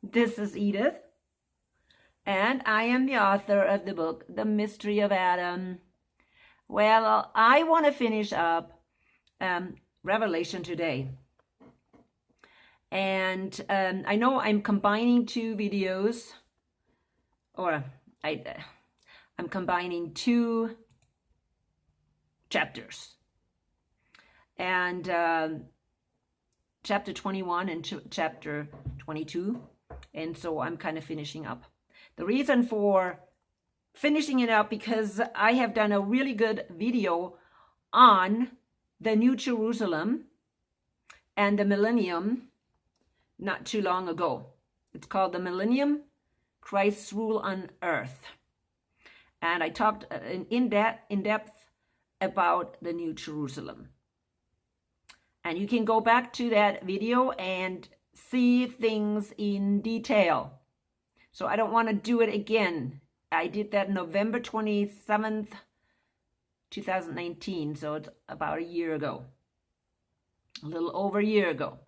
This is Edith, and I am the author of the book, The Mystery of Adam. Well, I want to finish up Revelation today. And I know I'm combining two videos, or I'm combining two chapters. And chapter 21 and chapter 22. And so I'm kind of finishing up. The reason for finishing it up, because I have done a really good video on the New Jerusalem and the millennium not too long ago. It's called The Millennium, Christ's Rule on Earth. And I talked in depth about the New Jerusalem. And you can go back to that video and see things in detail. So I don't want to do it again. I did that November 27th, 2019. So it's about a year ago. A little over a year ago.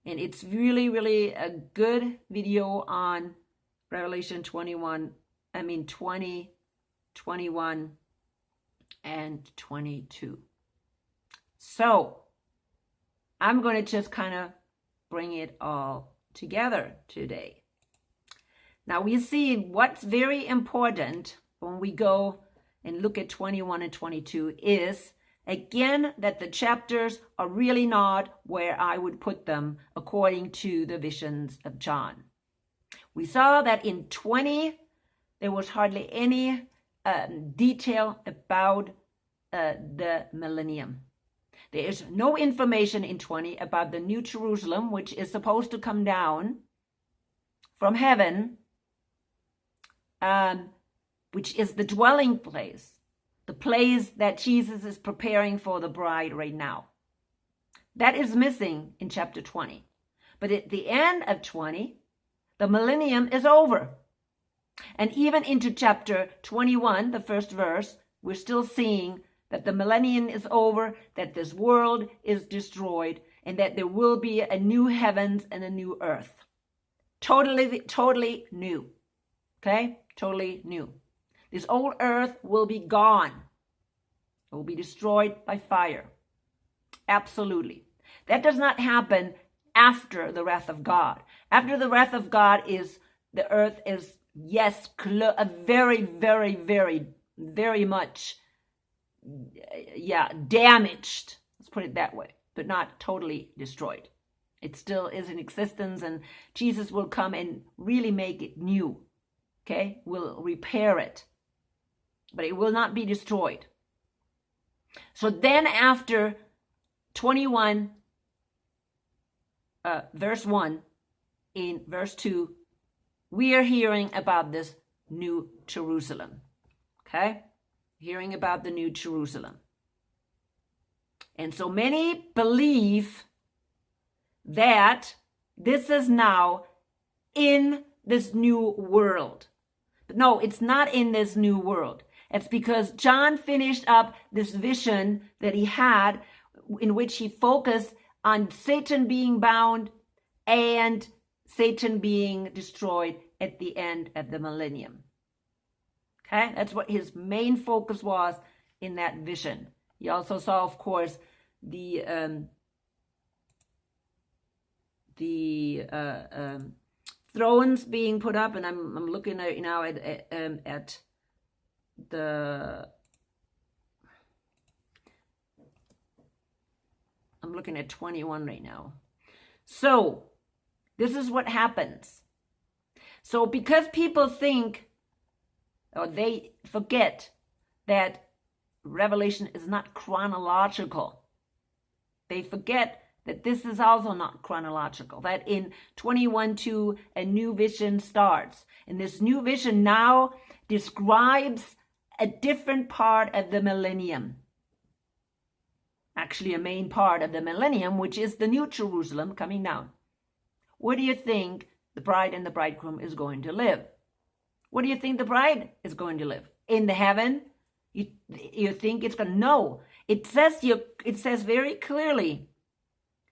And it's really, really a good video on Revelation 20, 21, and 22. So I'm going to just kind of bring it all together today. Now we see what's very important when we go and look at 21 and 22 is, again, that the chapters are really not where I would put them according to the visions of John. We saw that in 20, there was hardly any detail about the millennium. There is no information in 20 about the New Jerusalem, which is supposed to come down from heaven, which is the dwelling place, the place that Jesus is preparing for the bride right now. That is missing in chapter 20. But at the end of 20, the millennium is over. And even into chapter 21, the first verse, we're still seeing that the millennium is over, that this world is destroyed, and that there will be a new heavens and a new earth. Totally new. Okay? Totally new. This old earth will be gone. It will be destroyed by fire. Absolutely. That does not happen after the wrath of God. After the wrath of God is, the earth is, yes, very, very, very, very much damaged, let's put it that way, but not totally destroyed. It still is in existence, and Jesus will come and really make it new. Okay, will repair it, but it will not be destroyed. So then after 21 verse 1, in verse 2, we are hearing about this New Jerusalem. Okay, hearing about the New Jerusalem. And so many believe that this is now in this new world. But no, it's not in this new world. It's because John finished up this vision that he had, in which he focused on Satan being bound and Satan being destroyed at the end of the millennium. Okay, that's what his main focus was in that vision. He also saw, of course, the thrones being put up, and I'm looking at now at the. I'm looking at 21 right now. So this is what happens. So because people think, or they forget that Revelation is not chronological. They forget that this is also not chronological, that in 21:2 a new vision starts. And this new vision now describes a different part of the millennium. Actually, a main part of the millennium, which is the New Jerusalem coming down. Where do you think the bride and the bridegroom is going to live? Where do you think the bride is going to live? In the heaven? You think it's going to? No. It says very clearly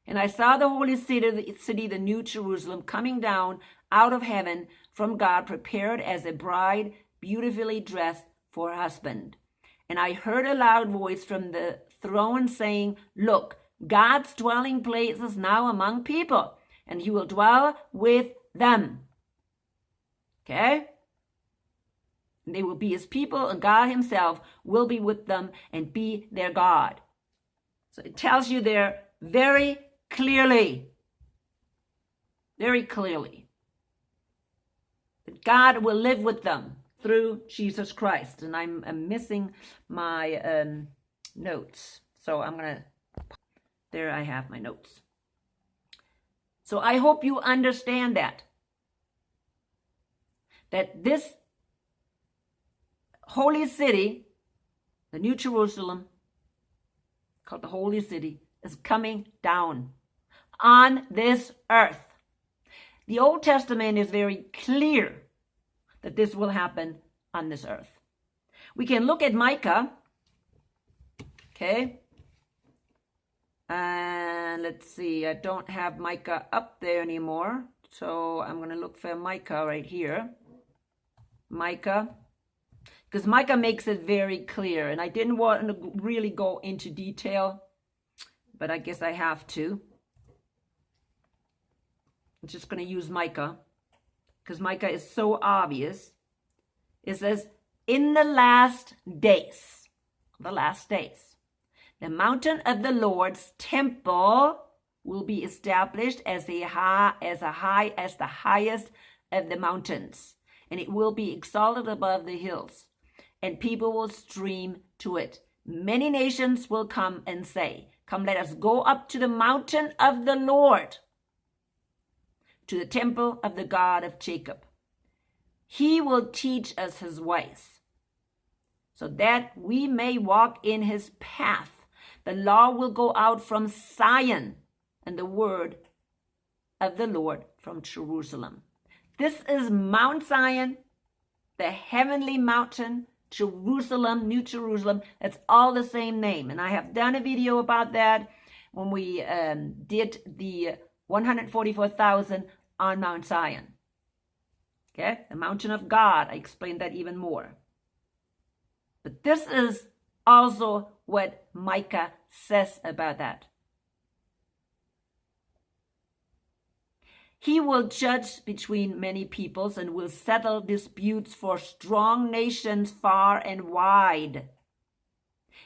And I saw the holy city, the new Jerusalem, coming down out of heaven from God, prepared as a bride beautifully dressed for her husband. And I heard a loud voice from the throne saying, "Look, God's dwelling place is now among people, and he will dwell with them." Okay? And they will be his people, and God himself will be with them and be their God. So it tells you there very clearly, that God will live with them through Jesus Christ. And I'm missing my notes. So there I have my notes. So I hope you understand that this holy city, the New Jerusalem, called the Holy City, is coming down on this earth. The Old Testament is very clear that this will happen on this earth. We can look at Micah, okay? And let's see, I don't have Micah up there anymore, so I'm going to look for Micah right here. Micah, because Micah makes it very clear, and I didn't want to really go into detail, but I guess I have to. I'm just going to use Micah, because Micah is so obvious. It says, in the last days, the mountain of the Lord's temple will be established as the highest of the mountains, and it will be exalted above the hills, and people will stream to it. Many nations will come and say, "Come, let us go up to the mountain of the Lord, to the temple of the God of Jacob. He will teach us his ways, so that we may walk in his path. The law will go out from Zion, and the word of the Lord from Jerusalem." This is Mount Zion, the heavenly mountain, Jerusalem, New Jerusalem. It's all the same name. And I have done a video about that when we did the 144,000 on Mount Zion. Okay, the mountain of God. I explained that even more. But this is also what Micah says about that. He will judge between many peoples and will settle disputes for strong nations far and wide.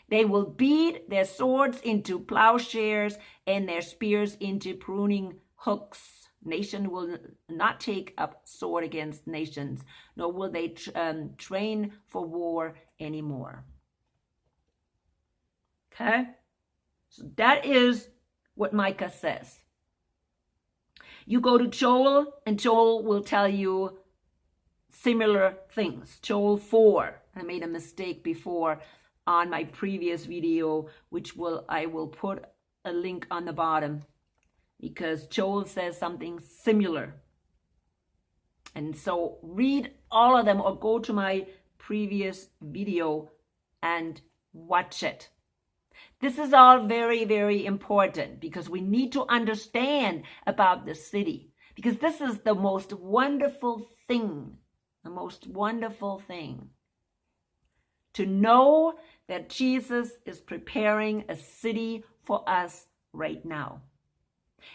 They will beat their swords into plowshares and their spears into pruning hooks. Nation will not take up sword against nations, nor will they train for war anymore. Okay? So that is what Micah says. You go to Joel, and Joel will tell you similar things. Joel 4. I made a mistake before on my previous video, which I will put a link on the bottom, because Joel says something similar. And so read all of them or go to my previous video and watch it. This is all very, very important, because we need to understand about the city, because this is the most wonderful thing, to know that Jesus is preparing a city for us right now.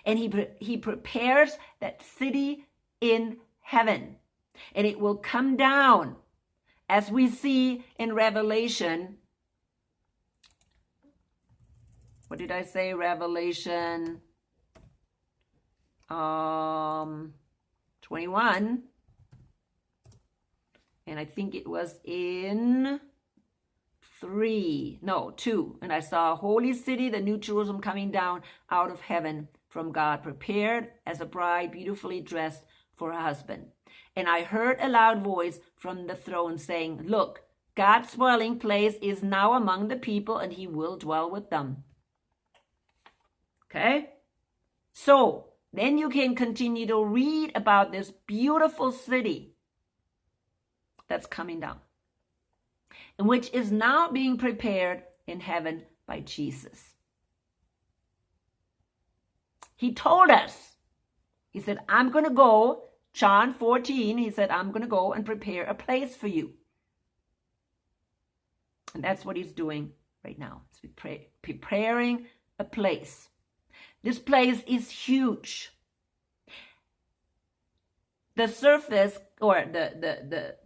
And he prepares that city in heaven, and it will come down, as we see in Revelation. What did I say? Revelation 21. And I think it was in 2. And I saw a holy city, the New Jerusalem, coming down out of heaven from God, prepared as a bride beautifully dressed for her husband. And I heard a loud voice from the throne saying, "Look, God's dwelling place is now among the people, and he will dwell with them." Okay? So then you can continue to read about this beautiful city that's coming down, and which is now being prepared in heaven by Jesus. He told us. He said, I'm going to go, John 14, he said, I'm going to go and prepare a place for you. And that's what he's doing right now. He's preparing a place. This place is huge. The surface, or the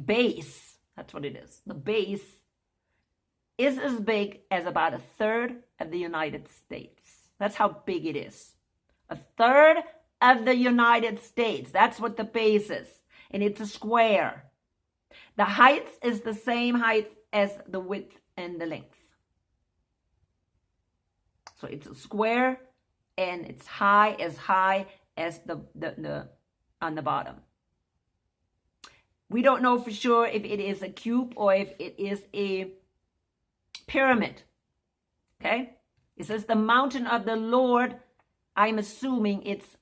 base, that's what it is. The base is as big as about a third of the United States. That's how big it is. A third of the United States. That's what the base is. And it's a square. The height is the same height as the width and the length. So it's a square, and it's high as the on the bottom. We don't know for sure if it is a cube or if it is a pyramid. Okay? It says the mountain of the Lord. I'm assuming it's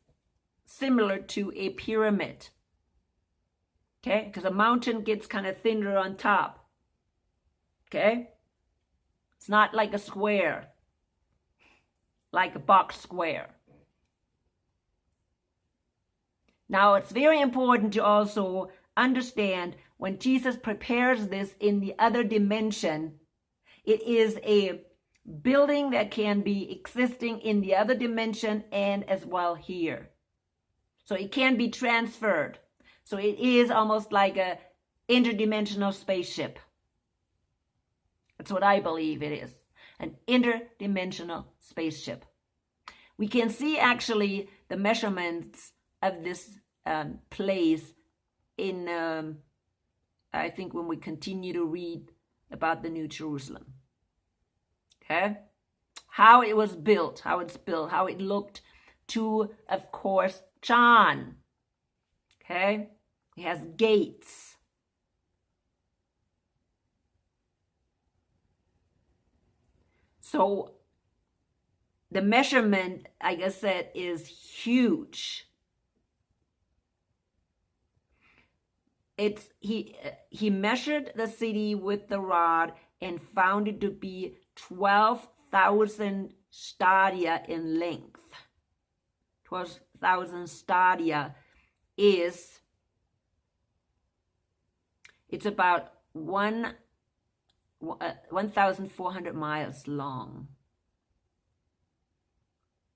similar to a pyramid. Okay? Because a mountain gets kind of thinner on top. Okay? It's not like a square. Like a box square. Now, it's very important to also understand when Jesus prepares this in the other dimension, it is a building that can be existing in the other dimension and as well here. So it can be transferred. So it is almost like a interdimensional spaceship. That's what I believe it is. An interdimensional spaceship. We can see actually the measurements of this place in, I think, when we continue to read about the New Jerusalem. Okay? How it was built, how it's built, how it looked to, of course, John. Okay? It has gates. So the measurement, like I said, is huge. He measured the city with the rod and found it to be 12,000 stadia in length. 12,000 stadia is, it's about 1,400 miles long.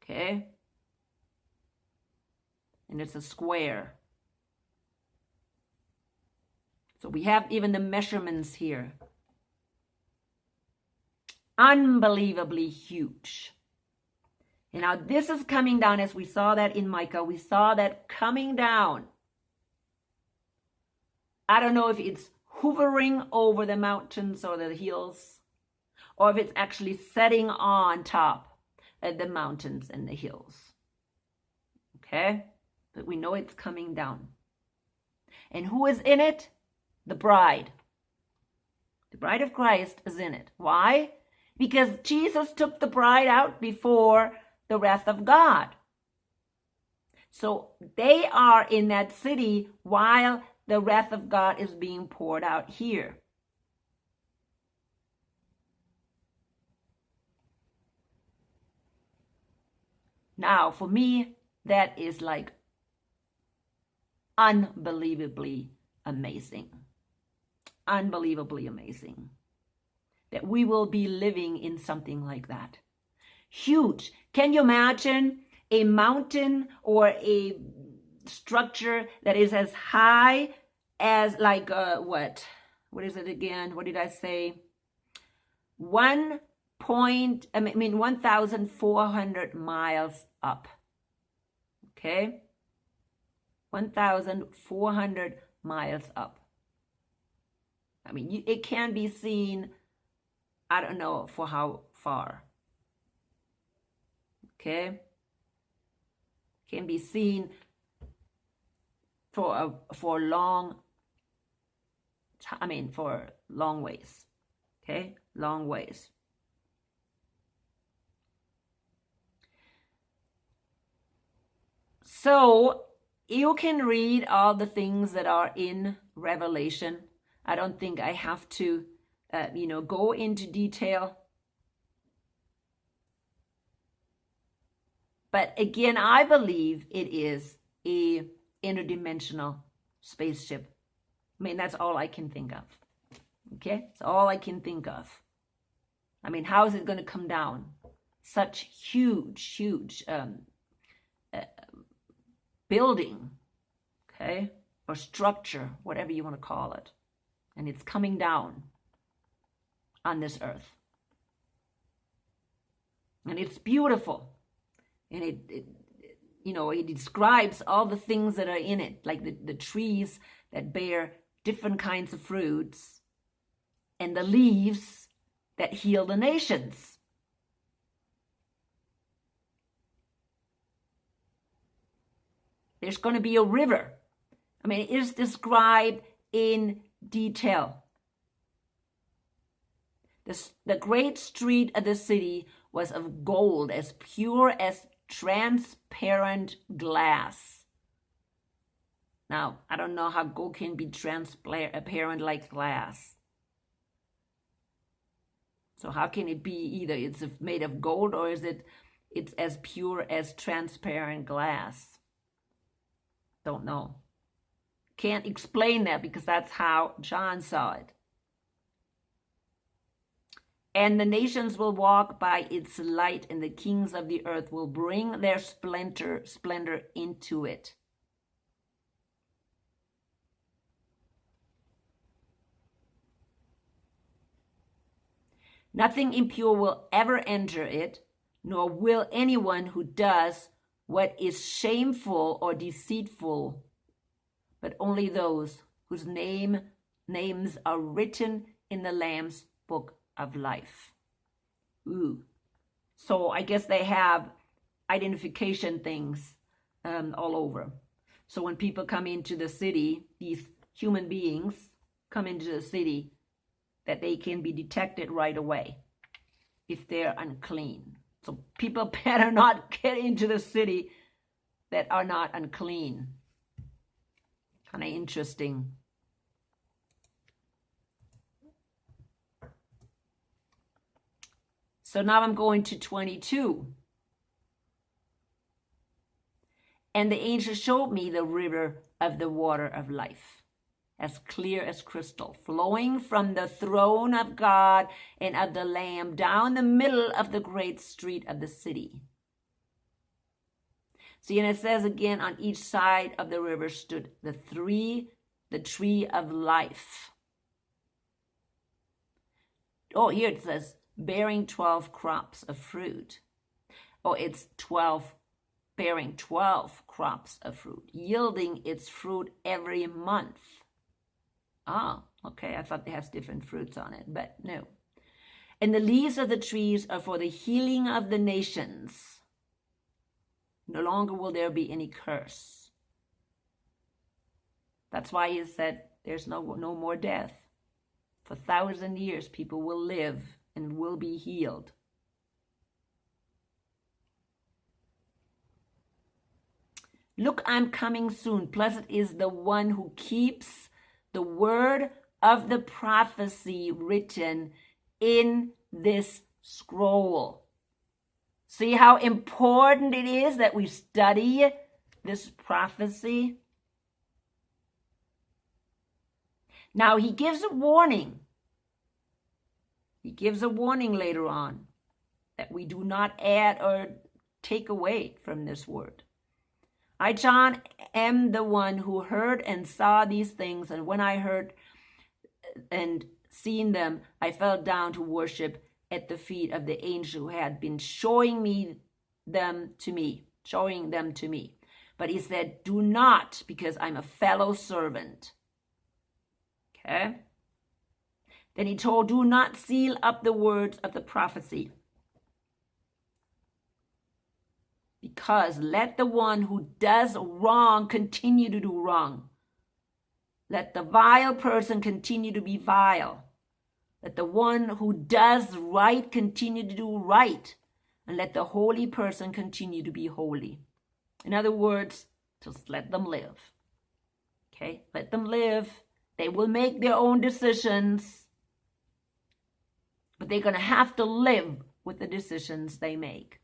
Okay? And it's a square. So we have even the measurements here. Unbelievably huge. And now this is coming down, as we saw that in Micah. We saw that coming down. I don't know if it's hovering over the mountains or the hills, or if it's actually setting on top of the mountains and the hills. Okay? But we know it's coming down. And who is in it? The bride. The bride of Christ is in it. Why? Because Jesus took the bride out before the wrath of God. So they are in that city while the wrath of God is being poured out here. Now, for me, that is like unbelievably amazing. Unbelievably amazing. That we will be living in something like that. Huge. Can you imagine a mountain or a structure that is as high as like what is it again? What did I say? 1,400 miles up. Okay? 1,400 miles up. I mean, it can be seen, I don't know for how far. Okay? Can be seen for long ways. Okay? Long ways. So you can read all the things that are in Revelation. I don't think I have to, go into detail But again, I believe it is a interdimensional spaceship. I mean, that's all I can think of. Okay? It's all I can think of. I mean, how is it going to come down? Such huge building, okay? Or structure, whatever you want to call it. And it's coming down on this earth. And it's beautiful. And it describes all the things that are in it, like the trees that bear different kinds of fruits and the leaves that heal the nations. There's going to be a river. I mean, it is described in detail. The great street of the city was of gold, as pure as transparent glass. Now, I don't know how gold can be transparent like glass. So how can it be either it's made of gold or is it's as pure as transparent glass? Don't know. Can't explain that because that's how John saw it. And the nations will walk by its light, and the kings of the earth will bring their splendor into it. Nothing impure will ever enter it, nor will anyone who does what is shameful or deceitful, but only those whose names are written in the Lamb's book of life. Ooh. So I guess they have identification things all over. So when people come into the city, these human beings come into the city, that they can be detected right away if they're unclean. So people better not get into the city that are not unclean. Kind of interesting. So now I'm going to 22. And the angel showed me the river of the water of life, as clear as crystal, flowing from the throne of God and of the Lamb down the middle of the great street of the city. See, and it says again, on each side of the river stood the tree of life. Oh, here it says, bearing 12 crops of fruit. Oh, it's bearing 12 crops of fruit, yielding its fruit every month. Ah, okay, I thought they have different fruits on it, but no. And the leaves of the trees are for the healing of the nations. No longer will there be any curse. That's why he said there's no more death. For 1,000 years, people will live and will be healed. Look, I'm coming soon. Blessed is the one who keeps the word of the prophecy written in this scroll. See how important it is that we study this prophecy? Now, he gives a warning. He gives a warning later on that we do not add or take away from this word. I, John, am the one who heard and saw these things, and when I heard and seen them, I fell down to worship at the feet of the angel who had been showing them to me. But he said, do not, because I'm a fellow servant. Okay? Then he told, do not seal up the words of the prophecy, because let the one who does wrong continue to do wrong. Let the vile person continue to be vile. Let the one who does right continue to do right. And let the holy person continue to be holy. In other words, just let them live. Okay? Let them live. They will make their own decisions. But they're going to have to live with the decisions they make.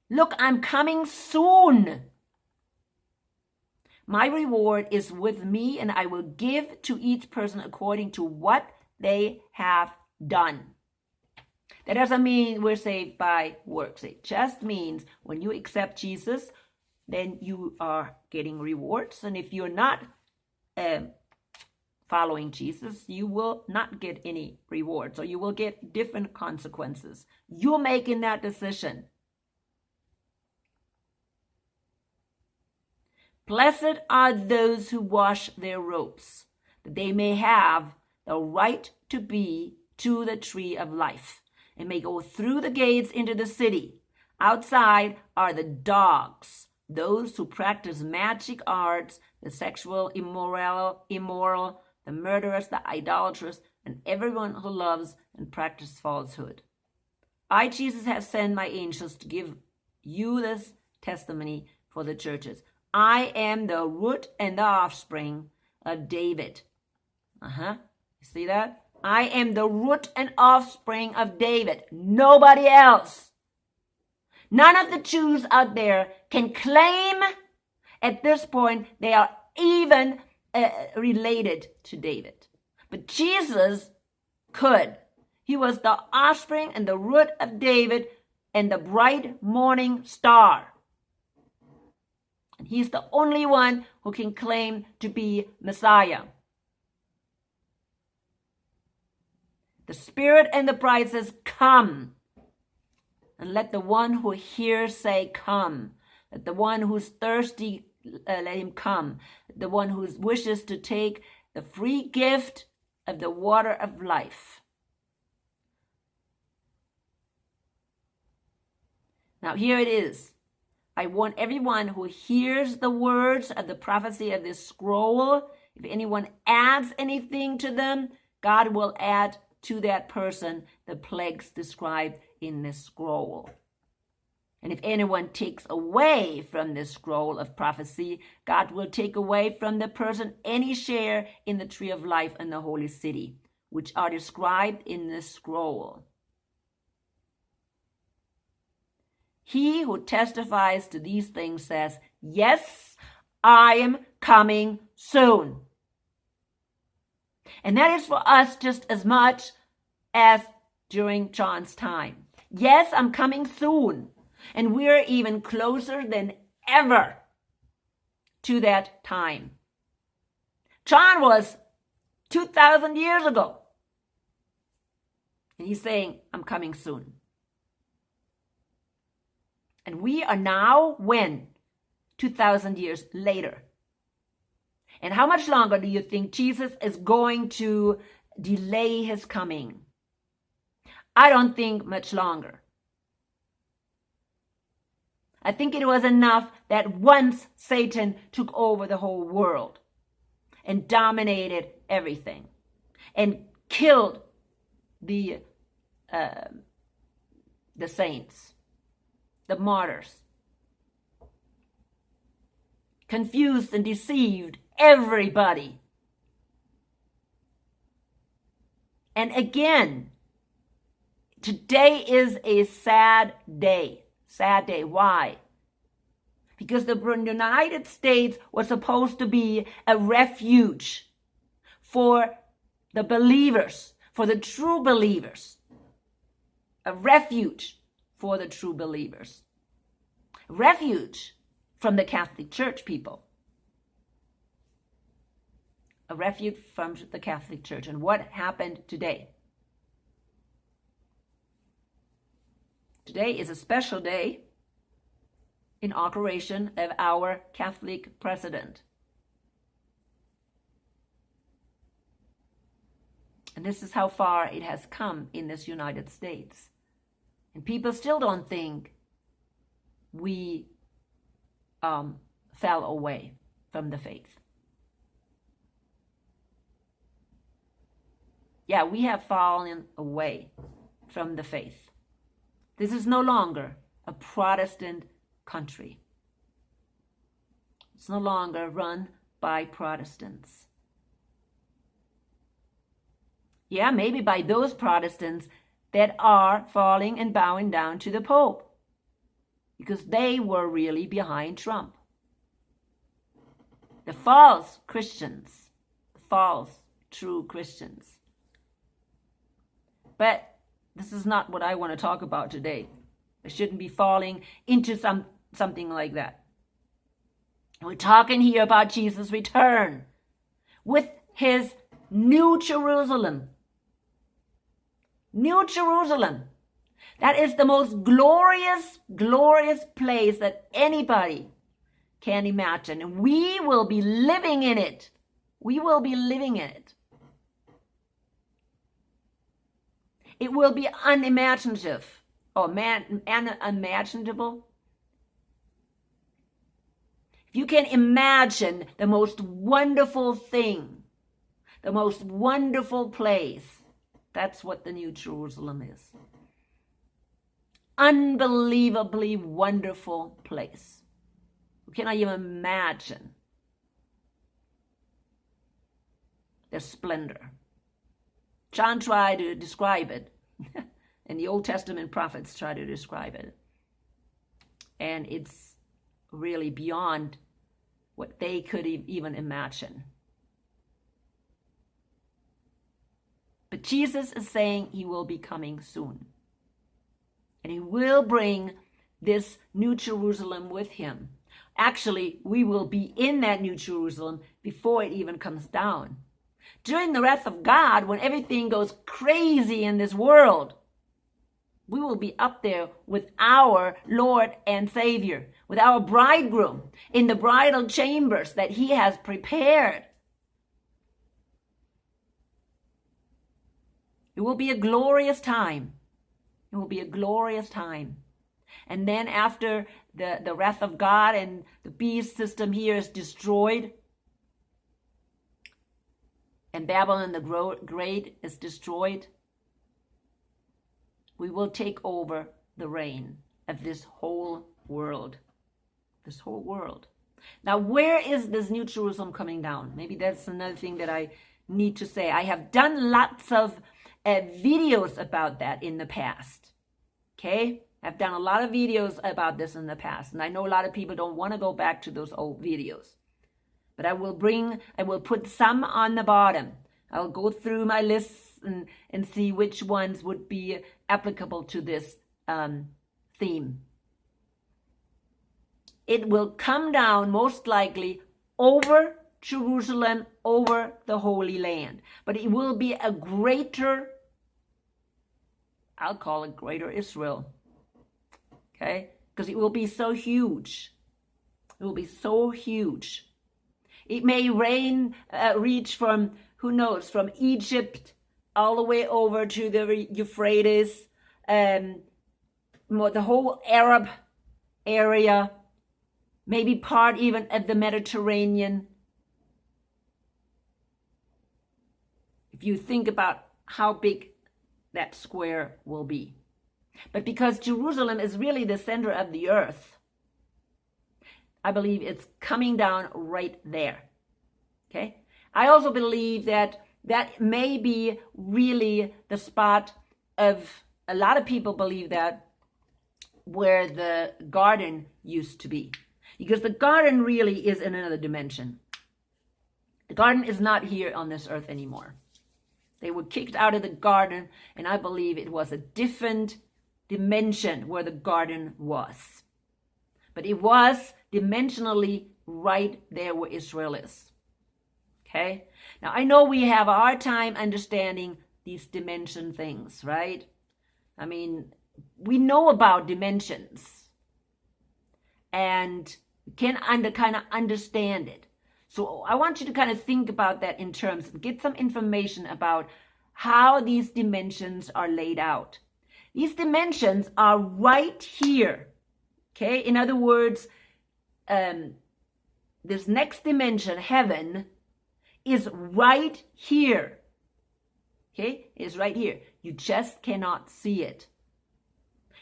Look, I'm coming soon. My reward is with me, and I will give to each person according to what they have done. That doesn't mean we're saved by works. It just means when you accept Jesus, then you are getting rewards. And if you're not following Jesus, you will not get any rewards, or you will get different consequences. You're making that decision. Blessed are those who wash their robes, that they may have the right to be to the tree of life, and may go through the gates into the city. Outside are the dogs, those who practice magic arts, the sexual immoral, the murderers, the idolatrous, and everyone who loves and practices falsehood. I, Jesus, have sent my angels to give you this testimony for the churches. I am the root and the offspring of David. You see that? I am the root and offspring of David. Nobody else. None of the Jews out there can claim at this point they are even related to David. But Jesus could. He was the offspring and the root of David and the bright morning star. And he's the only one who can claim to be Messiah. The Spirit and the bride says, come. And let the one who hears say, come. Let the one who's thirsty, let him come. The one who wishes to take the free gift of the water of life. Now here it is. I want everyone who hears the words of the prophecy of this scroll, if anyone adds anything to them, God will add to that person the plagues described in this scroll. And if anyone takes away from this scroll of prophecy, God will take away from the person any share in the tree of life and the holy city, which are described in this scroll. He who testifies to these things says, yes, I am coming soon. And that is for us just as much as during John's time. Yes, I'm coming soon. And we're even closer than ever to that time. John was 2,000 years ago. And he's saying, I'm coming soon. And we are now when? 2,000 years later. And how much longer do you think Jesus is going to delay his coming? I don't think much longer. I think it was enough that once Satan took over the whole world and dominated everything and killed the saints, the martyrs, confused and deceived everybody. And again, today is a sad day. Sad day. Why? Because the United States was supposed to be a refuge for the believers, for the true believers. A refuge for the true believers. Refuge from the Catholic Church, people. A refuge from the Catholic Church. And what happened today? Today is a special day, inauguration of our Catholic president. And this is how far it has come in this United States. And people still don't think we fell away from the faith. Yeah, we have fallen away from the faith. This is no longer a Protestant country. It's no longer run by Protestants. Yeah, maybe by those Protestants that are falling and bowing down to the Pope. because they were really behind Trump. The false Christians, false true Christians. But this is not what I want to talk about today. I shouldn't be falling into something like that. We're talking here about Jesus' return with his New Jerusalem. New Jerusalem. That is the most glorious, glorious place that anybody can imagine. And we will be living in it. We will be living in it. It will be unimaginative. Or unimaginable. If you can imagine the most wonderful thing, the most wonderful place, that's what the New Jerusalem is. Unbelievably wonderful place. You cannot even imagine the splendor. John tried to describe it, and the Old Testament prophets try to describe it. And it's really beyond what they could even imagine. But Jesus is saying he will be coming soon. And he will bring this New Jerusalem with him. Actually, we will be in that New Jerusalem before it even comes down. During the wrath of God, when everything goes crazy in this world, we will be up there with our Lord and Savior, with our bridegroom in the bridal chambers that he has prepared. It will be a glorious time. It will be a glorious time. And then after the wrath of God and the beast system here is destroyed, and Babylon the Great is destroyed, we will take over the reign of this whole world. This whole world. Now, where is this New Jerusalem coming down? Maybe that's another thing that I need to say. I have done lots of videos about that in the past. Okay? I've done a lot of videos about this in the past. And I know a lot of people don't want to go back to those old videos. But I will put some on the bottom. I'll go through my lists and see which ones would be applicable to this theme. It will come down most likely over Jerusalem, over the Holy Land. But it will be a greater, I'll call it greater Israel. Okay? Because it will be so huge. It will be so huge. It may reach from, who knows, from Egypt all the way over to the Euphrates, the whole Arab area, maybe part even of the Mediterranean. If you think about how big that square will be. But because Jerusalem is really the center of the earth, I believe it's coming down right there. Okay? I also believe that that may be really the spot of, a lot of people believe that, where the garden used to be. Because the garden really is in another dimension. The garden is not here on this earth anymore. They were kicked out of the garden, and I believe it was a different dimension where the garden was. But it was dimensionally right there where Israel is. Okay? Now, I know we have a hard time understanding these dimension things, right? I mean, we know about dimensions and can kind of understand it. So I want you to kind of think about that in terms, get some information about how these dimensions are laid out. These dimensions are right here. Okay? In other words, this next dimension, heaven, is right here. Okay? It is right here. You just cannot see it.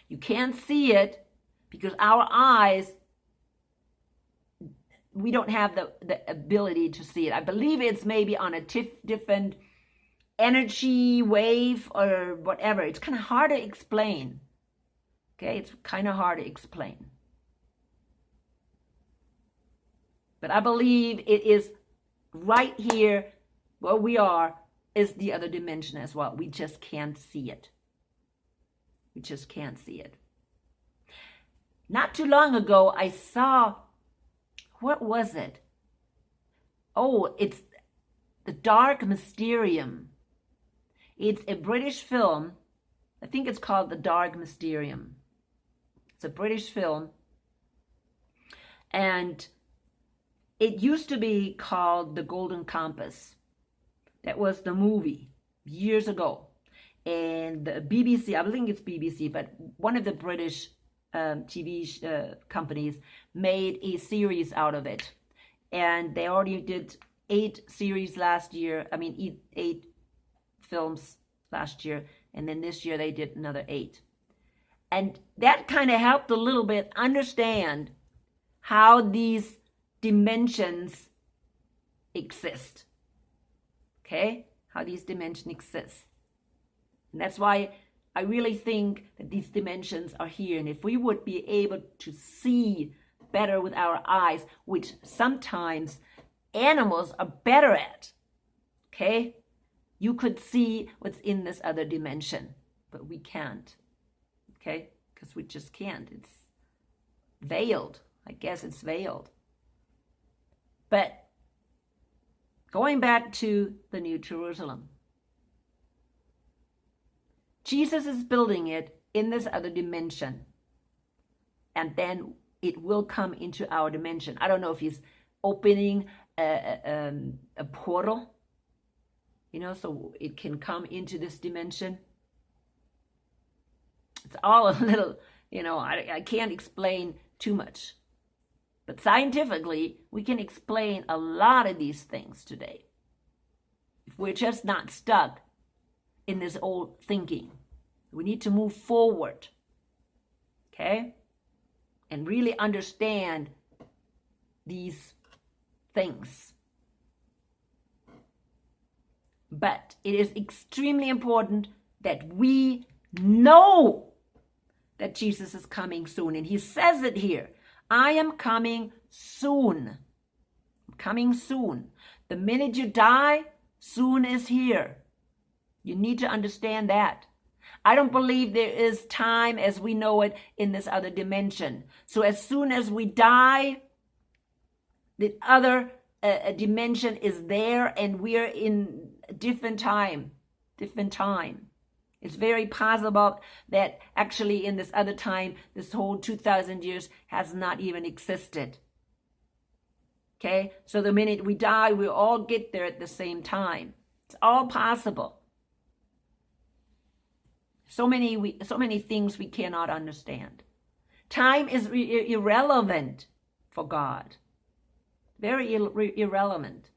You can't see it because our eyes, we don't have the ability to see it. I believe it's maybe on a different energy wave or whatever. It's kind of hard to explain. Okay? It's kind of hard to explain. But I believe it is right here where we are is the other dimension as well. We just can't see it. We just can't see it. Not too long ago, I saw, what was it? Oh, it's The Dark Mysterium. It's a British film. I think it's called The Dark Mysterium. It's a British film. And it used to be called The Golden Compass. That was the movie years ago. And the BBC, I think it's BBC, but one of the British TV companies made a series out of it. And they already did 8 series last year. I mean, 8 films last year. And then this year they did another 8. And that kind of helped a little bit understand how these dimensions exist. Okay? How these dimensions exist. And that's why I really think that these dimensions are here. And if we would be able to see better with our eyes, which sometimes animals are better at, okay? You could see what's in this other dimension, but we can't, okay? Because we just can't. It's veiled. I guess it's veiled. But going back to the New Jerusalem, Jesus is building it in this other dimension, and then it will come into our dimension. I don't know if he's opening a portal, so it can come into this dimension. It's all a little, I can't explain too much. But scientifically, we can explain a lot of these things today. If we're just not stuck in this old thinking. We need to move forward, okay? And really understand these things. But it is extremely important that we know that Jesus is coming soon. And he says it here, I am coming soon. I'm coming soon. The minute you die, soon is here. You need to understand that. I don't believe there is time as we know it in this other dimension. So as soon as we die, the other dimension is there and we're in a different time. It's very possible that actually in this other time, this whole 2,000 years has not even existed. Okay? So the minute we die, we all get there at the same time. It's all possible. So many things we cannot understand. Time is irrelevant for God. Very irrelevant.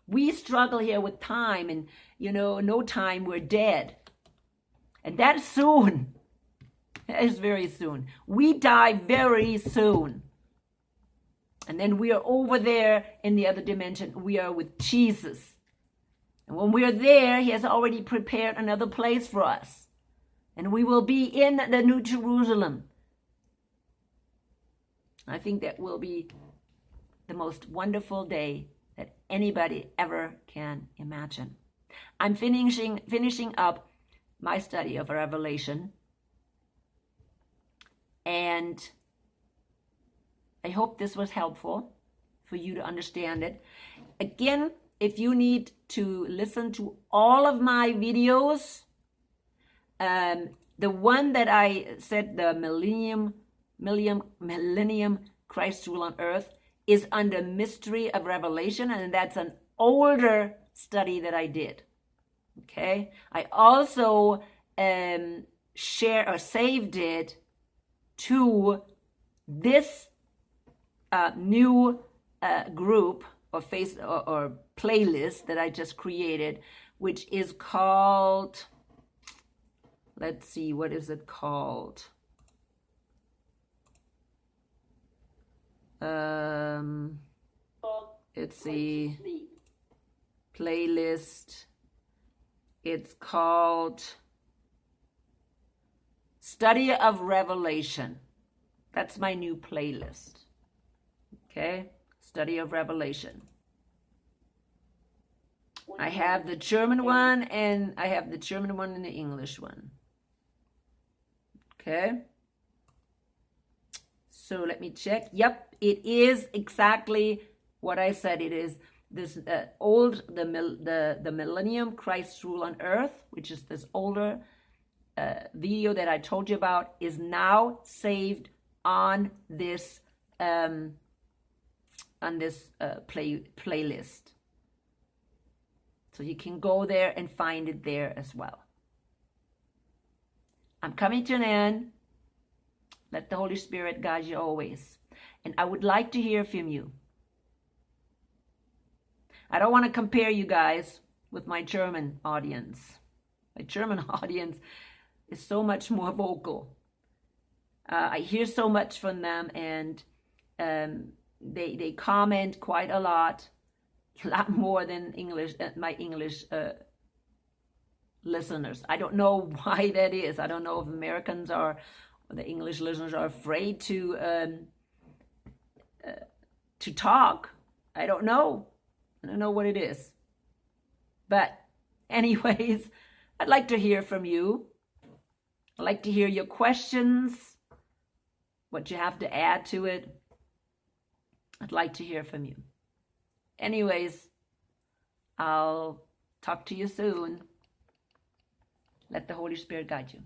We struggle here with time, and no time, we're dead. And that's soon. That is very soon. We die very soon. And then we are over there in the other dimension. We are with Jesus. And when we are there, he has already prepared another place for us. And we will be in the New Jerusalem. I think that will be the most wonderful day that anybody ever can imagine. I'm finishing up my study of Revelation. And I hope this was helpful for you to understand it. Again, if you need to listen to all of my videos, the one that I said, the millennium Christ rule on earth, is under Mystery of Revelation, and that's an older study that I did. Okay, I also saved it to this new group or or playlist that I just created, which is called, let's see, what is it called? It's a playlist. It's called Study of Revelation. That's my new playlist. Okay? Study of Revelation. I have the German one, and I have the German one and the English one. Okay. So let me check. Yep, it is exactly what I said. It is this the Millennium, Christ's Rule on Earth, which is this older video that I told you about, is now saved on this playlist. So you can go there and find it there as well. I'm coming to an end. Let the Holy Spirit guide you always. And I would like to hear from you. I don't want to compare you guys with my German audience. My German audience is so much more vocal. I hear so much from them, and they comment quite a lot more than my English listeners. I don't know why that is. I don't know if Americans or the English listeners are afraid to talk. I don't know. I don't know what it is. But anyways, I'd like to hear from you. I'd like to hear your questions, what you have to add to it. I'd like to hear from you. Anyways, I'll talk to you soon. Let the Holy Spirit guide you.